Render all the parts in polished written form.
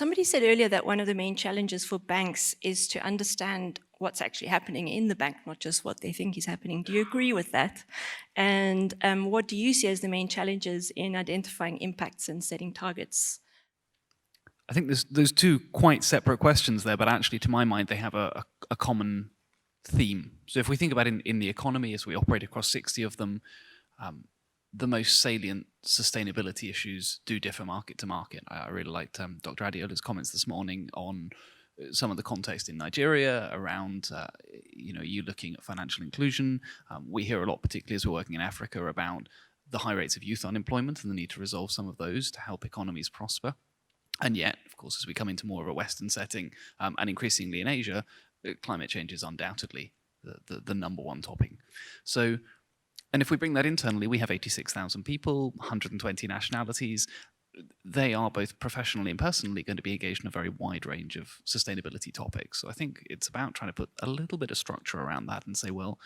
Somebody said earlier that one of the main challenges for banks is to understand what's actually happening in the bank, not just what they think is happening. Do you agree with that? And what do you see as the main challenges in identifying impacts and setting targets? I think there's two quite separate questions there, but actually, to my mind, they have a common theme. So if we think about in the economy, as we operate across 60 of them, the most salient sustainability issues do differ market to market. I really liked Dr. Adiola's comments this morning on some of the context in Nigeria around, you looking at financial inclusion. We hear a lot, particularly as we're working in Africa, about the high rates of youth unemployment and the need to resolve some of those to help economies prosper. And yet, of course, as we come into more of a Western setting, and increasingly in Asia, climate change is undoubtedly the number one topic. So, and if we bring that internally, we have 86,000 people, 120 nationalities. They are both professionally and personally going to be engaged in a very wide range of sustainability topics. So I think it's about trying to put a little bit of structure around that and say, well,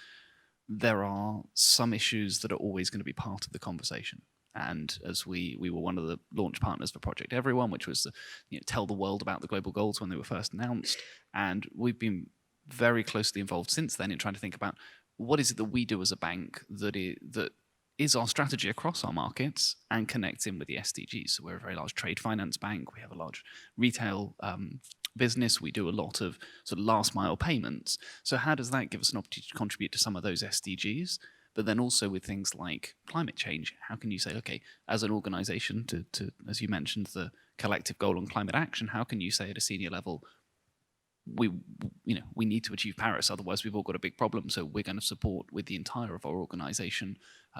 there are some issues that are always going to be part of the conversation. And as we were one of the launch partners for Project Everyone, which was to tell the world about the global goals when they were first announced. And we've been very closely involved since then in trying to think about what is it that we do as a bank that is our strategy across our markets and connects in with the SDGs. So we're a very large trade finance bank. We have a large retail business. We do a lot of sort of last mile payments. So how does that give us an opportunity to contribute to some of those SDGs? But then also with things like climate change, how can you say, okay, as an organization, to as you mentioned, the collective goal on climate action, how can you say at a senior level, we need to achieve Paris, otherwise we've all got a big problem, so we're going to support with the entire of our organization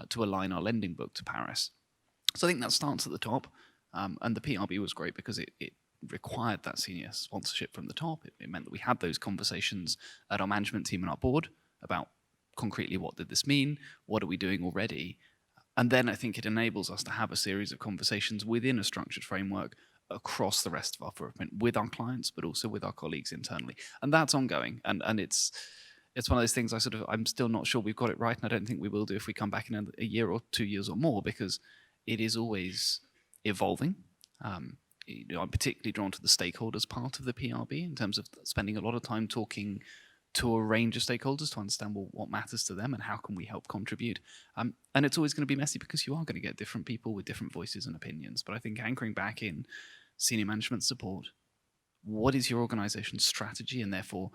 to align our lending book to Paris. So I think that starts at the top, and the PRB was great because it required that senior sponsorship from the top. It meant that we had those conversations at our management team and our board about concretely what did this mean, what are we doing already, and then I think it enables us to have a series of conversations within a structured framework across the rest of our footprint with our clients, but also with our colleagues internally. And that's ongoing. And it's one of those things I'm still not sure we've got it right. And I don't think we will do if we come back in a year or 2 years or more, because it is always evolving. I'm particularly drawn to the stakeholders part of the PRB in terms of spending a lot of time talking to a range of stakeholders to understand what matters to them and how can we help contribute. And it's always going to be messy because you are going to get different people with different voices and opinions. But I think anchoring back in senior management support, what is your organization's strategy, and therefore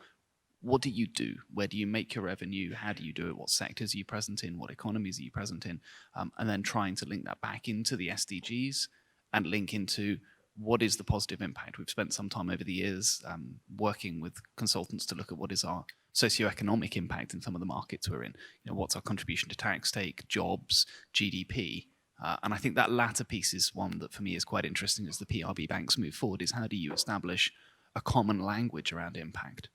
what do you do? Where do you make your revenue? How do you do it? What sectors are you present in? What economies are you present in? And then trying to link that back into the SDGs and link into what is the positive impact. We've spent some time over the years working with consultants to look at what is our socioeconomic impact in some of the markets we're in. What's our contribution to tax take, jobs, GDP? And I think that latter piece is one that for me is quite interesting as the PRB banks move forward, is how do you establish a common language around impact?